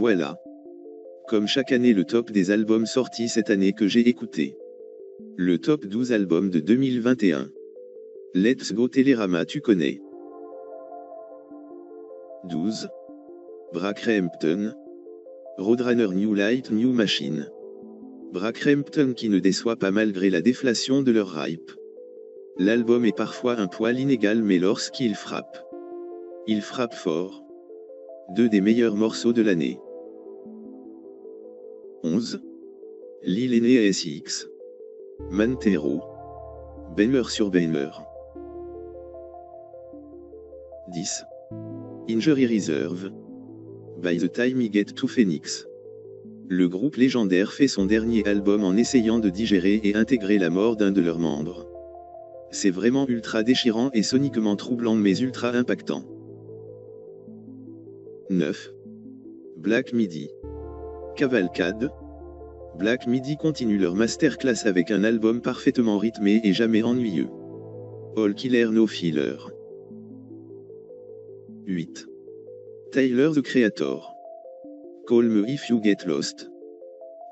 Voilà. Comme chaque année, le top des albums sortis cette année que j'ai écouté. Le top 12 albums de 2021. Let's Go Télérama, tu connais. 12. Brockhampton. Roadrunner New Light New Machine. Brockhampton qui ne déçoit pas malgré la déflation de leur hype. L'album est parfois un poil inégal, mais lorsqu'il frappe, il frappe fort. 2 des meilleurs morceaux de l'année. 11. Lil Aîné ASX. Mantero. Banger sur Banger. 10. Injury Reserve. By the Time I Get to Phoenix. Le groupe légendaire fait son dernier album en essayant de digérer et intégrer la mort d'un de leurs membres. C'est vraiment ultra déchirant et soniquement troublant mais ultra impactant. 9. Black Midi. Cavalcade. Black Midi continue leur masterclass avec un album parfaitement rythmé et jamais ennuyeux. All Killer No Filler. 8. Tyler the Creator. Call Me If You Get Lost.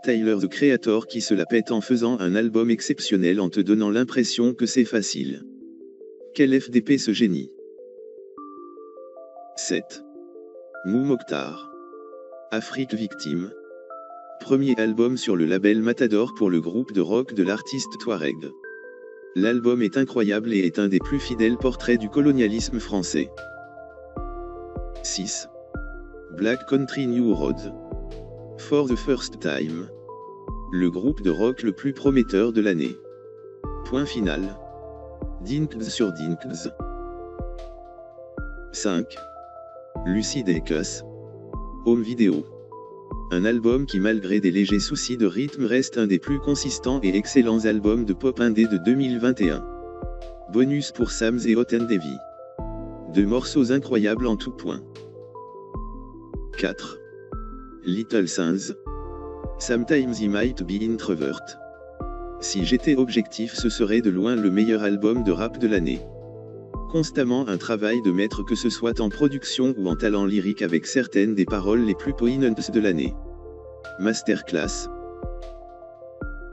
Tyler the Creator qui se la pète en faisant un album exceptionnel en te donnant l'impression que c'est facile. Quel FDP ce génie. 7. Mou Mokhtar. Afrique Victime. Premier album sur le label Matador pour le groupe de rock de l'artiste Touareg. L'album est incroyable et est un des plus fidèles portraits du colonialisme français. 6. Black Country New Road. For the First Time. Le groupe de rock le plus prometteur de l'année. Point final. Dinkles sur Dinkles. 5. Lucy Dacus. Home Video. Un album qui malgré des légers soucis de rythme reste un des plus consistants et excellents albums de pop indé de 2021. Bonus pour Sams et Hot and Heavy. 2 morceaux incroyables en tout point. 4. Little Things. Sometimes I Might Be Introvert. Si j'étais objectif, ce serait de loin le meilleur album de rap de l'année. Constamment un travail de maître, que ce soit en production ou en talent lyrique, avec certaines des paroles les plus poignantes de l'année. Masterclass.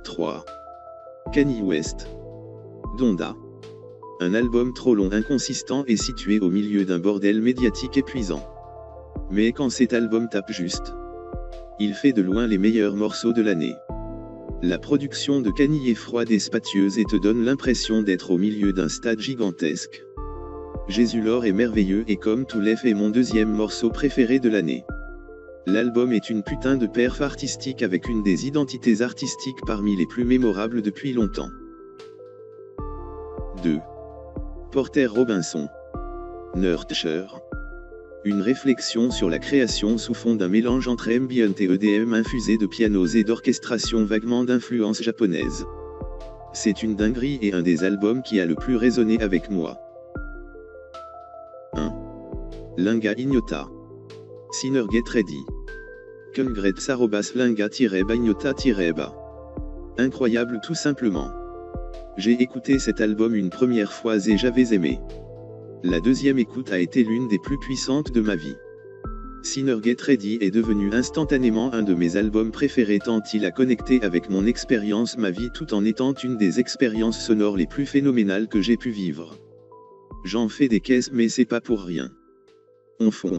3. Kanye West. Donda. Un album trop long, inconsistant et situé au milieu d'un bordel médiatique épuisant. Mais quand cet album tape juste, il fait de loin les meilleurs morceaux de l'année. La production de Kanye est froide et spatieuse et te donne l'impression d'être au milieu d'un stade gigantesque. Jésus l'or est merveilleux et comme tout l'EF est mon deuxième morceau préféré de l'année. L'album est une putain de perf artistique avec une des identités artistiques parmi les plus mémorables depuis longtemps. 2. Porter Robinson. Nurture. Une réflexion sur la création sous fond d'un mélange entre ambient et EDM infusé de pianos et d'orchestration vaguement d'influence japonaise. C'est une dinguerie et un des albums qui a le plus résonné avec moi. 1. Linga Ignota. Sinner Get Ready. Congrats Linga-Bagnota-Ba. Incroyable tout simplement. J'ai écouté cet album une première fois et j'avais aimé. La deuxième écoute a été l'une des plus puissantes de ma vie. Sinner Get Ready est devenu instantanément un de mes albums préférés tant il a connecté avec mon expérience, ma vie, tout en étant une des expériences sonores les plus phénoménales que j'ai pu vivre. J'en fais des caisses mais c'est pas pour rien. On fond.